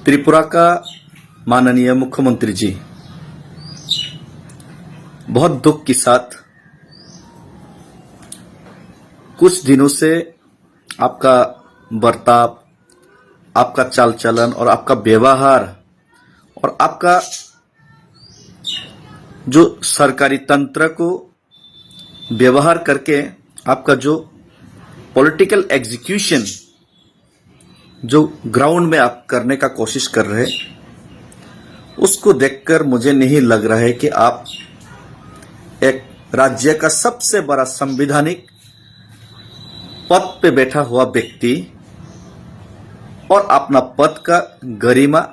त्रिपुरा का माननीय मुख्यमंत्री जी, बहुत दुख के साथ कुछ दिनों से आपका बर्ताव, आपका चाल चलन और आपका व्यवहार और आपका जो सरकारी तंत्र को व्यवहार करके आपका जो पॉलिटिकल एग्जीक्यूशन जो ग्राउंड में आप करने का कोशिश कर रहे हैं, उसको देखकर मुझे नहीं लग रहा है कि आप एक राज्य का सबसे बड़ा संवैधानिक पद पे बैठा हुआ व्यक्ति और अपना पद का गरिमा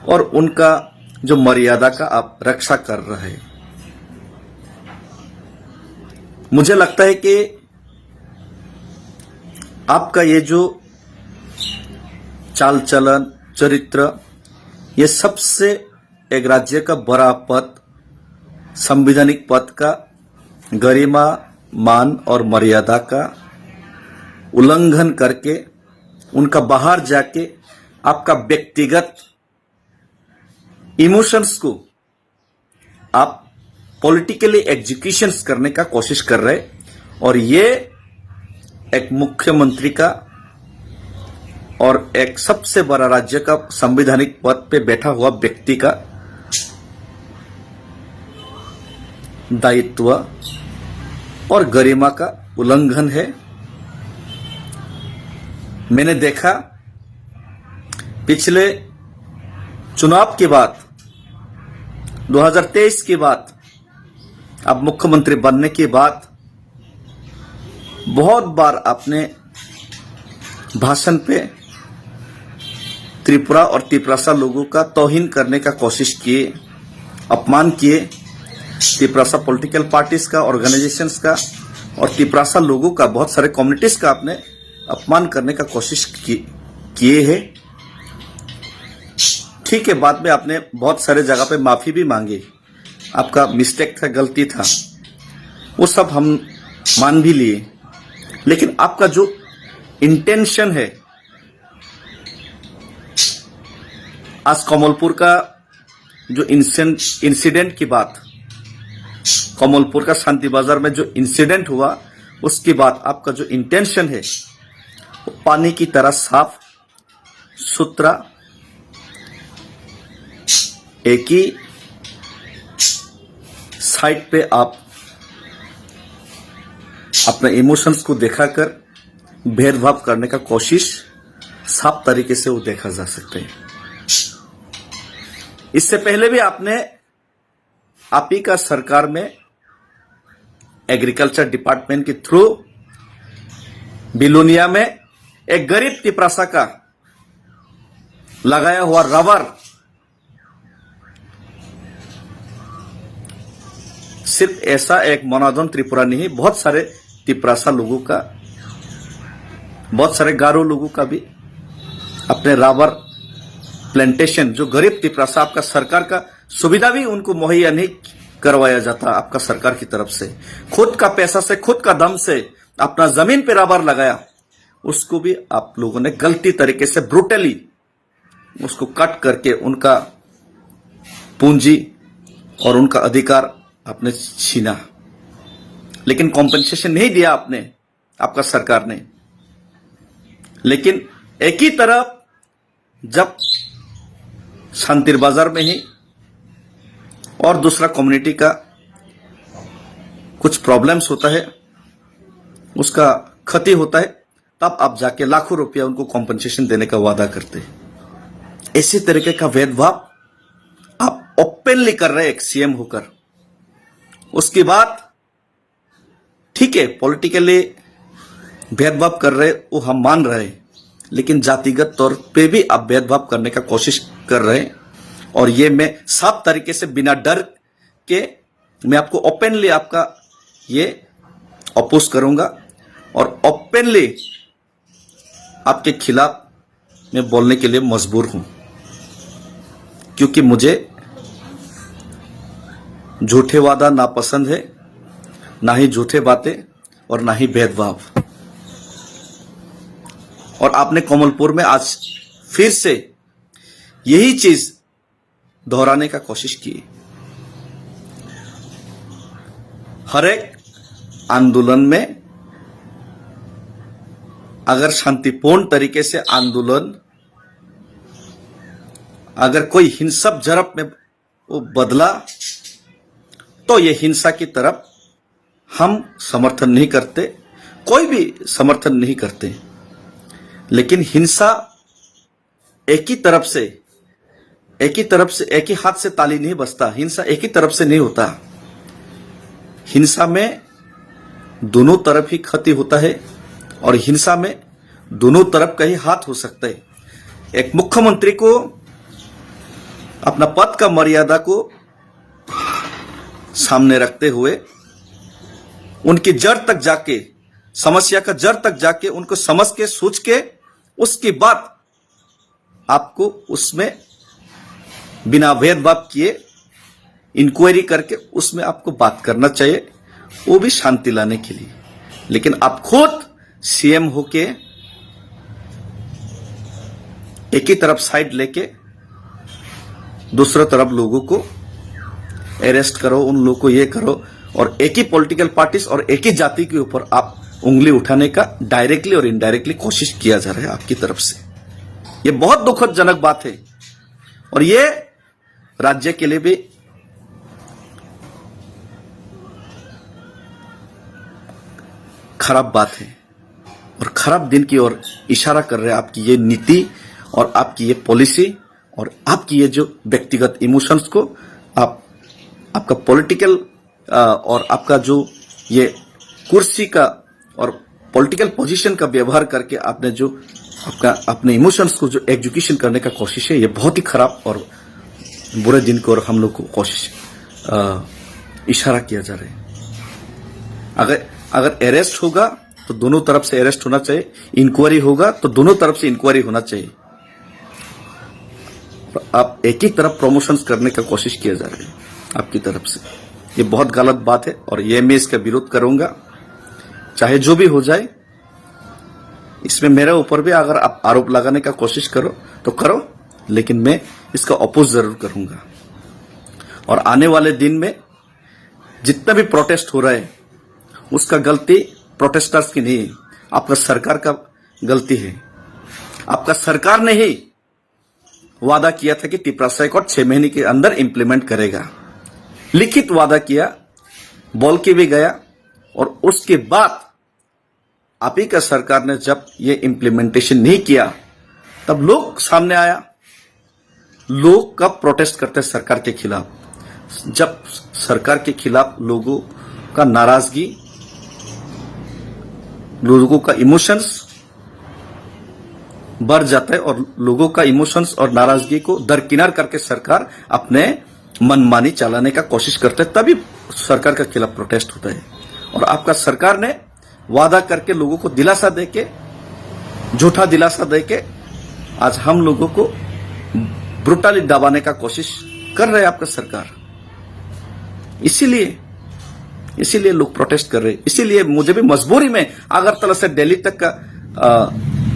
और उनका जो मर्यादा का आप रक्षा कर रहे हैं। मुझे लगता है कि आपका ये जो चाल चलन, चरित्र, ये सबसे एक राज्य का बड़ा पद, संवैधानिक पद का गरिमा, मान और मर्यादा का उल्लंघन करके उनका बाहर जाके आपका व्यक्तिगत इमोशंस को आप पॉलिटिकली एग्जीक्यूशंस करने का कोशिश कर रहे हैं। और ये एक मुख्यमंत्री का और एक सबसे बड़ा राज्य का संवैधानिक पद पे बैठा हुआ व्यक्ति का दायित्व और गरिमा का उल्लंघन है। मैंने देखा पिछले चुनाव के बाद 2023 के बाद अब मुख्यमंत्री बनने के बाद बहुत बार आपने भाषण पे त्रिपुरा और तिपरासा लोगों का तौहीन करने का कोशिश किए, अपमान किए, तिपरासा पॉलिटिकल पार्टीज का, ऑर्गेनाइजेशंस का और तिपरासा लोगों का, बहुत सारे कम्युनिटीज का आपने अपमान करने का कोशिश किए हैं। ठीक है, बाद में आपने बहुत सारे जगह पे माफी भी मांगी, आपका मिस्टेक था, गलती था, वो सब हम मान भी लिए। लेकिन आपका जो इंटेंशन है, आज कमलपुर का जो इंसिडेंट की बात, कमलपुर का शांति बाजार में जो इंसिडेंट हुआ, उसके बाद आपका जो इंटेंशन है वो पानी की तरह साफ सुथरा, एक ही साइड पे आप अपने इमोशंस को दिखाकर भेदभाव करने का कोशिश साफ तरीके से वो देखा जा सकता है। इससे पहले भी आपने आप ही का सरकार में एग्रीकल्चर डिपार्टमेंट के थ्रू बिलोनिया में एक गरीब तिपरासा का लगाया हुआ रबर सिर्फ ऐसा एक मोनादन त्रिपुरा नहीं, बहुत सारे तिपरासा लोगों का, बहुत सारे गारो लोगों का भी अपने रबर प्लांटेशन, जो गरीब तिपरासा, आपका सरकार का सुविधा भी उनको मुहैया नहीं करवाया जाता आपका सरकार की तरफ से। खुद का पैसा से, खुद का दम से अपना जमीन पे रबर लगाया, उसको भी आप लोगों ने गलती तरीके से ब्रूटली उसको कट करके उनका पूंजी और उनका अधिकार आपने छीना। लेकिन कॉम्पेंसेशन नहीं दिया आपने, आपका सरकार ने। लेकिन एक ही तरफ जब शांति बाजार में ही और दूसरा कम्युनिटी का कुछ प्रॉब्लम्स होता है, उसका क्षति होता है, तब आप जाके लाखों रुपया उनको कॉम्पेंसेशन देने का वादा करते हैं। इसी तरीके का भेदभाव आप ओपनली कर रहे हैं एक सीएम होकर। उसके बाद ठीक है, पॉलिटिकली भेदभाव कर रहे, वो हम मान रहे हैं, लेकिन जातिगत तौर पे भी आप भेदभाव करने का कोशिश कर रहे हैं। और ये मैं साफ तरीके से बिना डर के मैं आपको ओपनली आपका ये अपोज करूंगा और ओपनली आपके खिलाफ मैं बोलने के लिए मजबूर हूं, क्योंकि मुझे झूठे वादा नापसंद है, ना ही झूठे बातें और ना ही भेदभाव। और आपने कमलपुर में आज फिर से यही चीज दोहराने का कोशिश की। हर एक आंदोलन में अगर शांतिपूर्ण तरीके से आंदोलन, अगर कोई हिंसक झड़प में वो बदला तो ये हिंसा की तरफ हम समर्थन नहीं करते, कोई भी समर्थन नहीं करते। लेकिन हिंसा एक ही तरफ से एक ही हाथ से ताली नहीं बजता। हिंसा एक ही तरफ से नहीं होता। हिंसा में दोनों तरफ ही क्षति होता है और हिंसा में दोनों तरफ का ही हाथ हो सकता है। एक मुख्यमंत्री को अपना पद का मर्यादा को सामने रखते हुए उनकी जड़ तक जाके, समस्या का जड़ तक जाके उनको समझ के सोच के उसके बाद आपको उसमें बिना भेदभाव किए इंक्वायरी करके उसमें आपको बात करना चाहिए, वो भी शांति लाने के लिए। लेकिन आप खुद सीएम होके एक ही तरफ साइड लेके दूसरा तरफ लोगों को अरेस्ट करो, उन लोगों को ये करो, और एक ही पॉलिटिकल पार्टीज और एक ही जाति के ऊपर आप उंगली उठाने का डायरेक्टली और इनडायरेक्टली कोशिश किया जा रहा है आपकी तरफ से। ये बहुत दुखदजनक बात है और ये राज्य के लिए भी खराब बात है और खराब दिन की ओर इशारा कर रहे हैं आपकी ये नीति और आपकी ये पॉलिसी और आपकी ये जो व्यक्तिगत इमोशंस को आपका पॉलिटिकल और आपका जो ये कुर्सी का और पॉलिटिकल पोजीशन का व्यवहार करके आपने जो अपने इमोशंस को जो एग्जीक्यूशन करने का कोशिश है, ये बहुत ही खराब और बुरे दिन को और हम लोग को कोशिश इशारा किया जा रहा है। अगर अरेस्ट होगा तो दोनों तरफ से अरेस्ट होना चाहिए, इंक्वायरी होगा तो दोनों तरफ से इंक्वायरी होना चाहिए। आप एक ही तरफ प्रमोशंस करने का कोशिश किया जा रहा है आपकी तरफ से, ये बहुत गलत बात है और ये मैं इसका विरोध करूंगा, चाहे जो भी हो जाए। इसमें मेरे ऊपर भी अगर आप आरोप लगाने का कोशिश करो तो करो, लेकिन मैं इसका अपोज जरूर करूंगा। और आने वाले दिन में जितना भी प्रोटेस्ट हो रहा है उसका गलती प्रोटेस्टर्स की नहीं है, आपका सरकार का गलती है। आपका सरकार ने ही वादा किया था कि तिपरासा एक्ट 6 महीने के अंदर इंप्लीमेंट करेगा, लिखित वादा किया, बोल के भी गया, और उसके बाद आप ही का सरकार ने जब ये इंप्लीमेंटेशन नहीं किया तब लोग सामने आया। लोग कब प्रोटेस्ट करते सरकार के खिलाफ? जब सरकार के खिलाफ लोगों का नाराजगी, लोगों का इमोशंस बढ़ जाता है और लोगों का इमोशंस और नाराजगी को दरकिनार करके सरकार अपने मनमानी चलाने का कोशिश करते है, तभी सरकार के खिलाफ प्रोटेस्ट होता है। और आपका सरकार ने वादा करके लोगों को दिलासा देके, झूठा दिलासा देके आज हम लोगों को ब्रुटली दबाने का कोशिश कर रहे हैं आपका सरकार। इसीलिए लोग प्रोटेस्ट कर रहे हैं। इसीलिए मुझे भी मजबूरी में अगरतला से दिल्ली तक का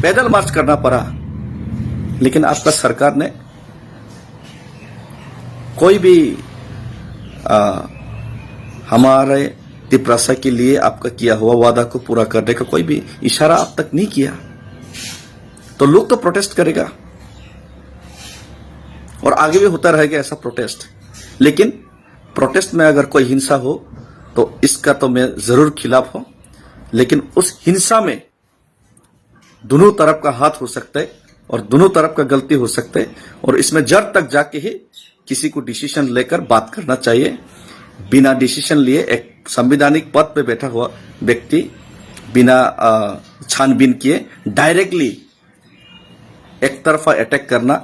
पैदल मार्च करना पड़ा, लेकिन आपका सरकार ने कोई भी हमारे तिपरासा के लिए आपका किया हुआ वादा को पूरा करने का कोई भी इशारा अब तक नहीं किया, तो लोग तो प्रोटेस्ट करेगा और आगे भी होता रहेगा ऐसा प्रोटेस्ट। लेकिन प्रोटेस्ट में अगर कोई हिंसा हो तो इसका तो मैं जरूर खिलाफ हूं, लेकिन उस हिंसा में दोनों तरफ का हाथ हो सकता है और दोनों तरफ का गलती हो सकता है, और इसमें जड़ तक जाके ही किसी को डिसीजन लेकर बात करना चाहिए। बिना डिसीजन लिए एक संवैधानिक पद पे बैठा हुआ व्यक्ति बिना छानबीन किए डायरेक्टली एक तरफा अटैक करना,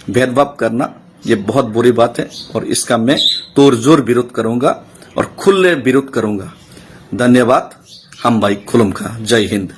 भेदभाव करना, ये बहुत बुरी बात है और इसका मैं तोड़जोड़ विरोध करूंगा और खुले विरोध करूंगा। धन्यवाद। हम भाई खुलम का। जय हिंद।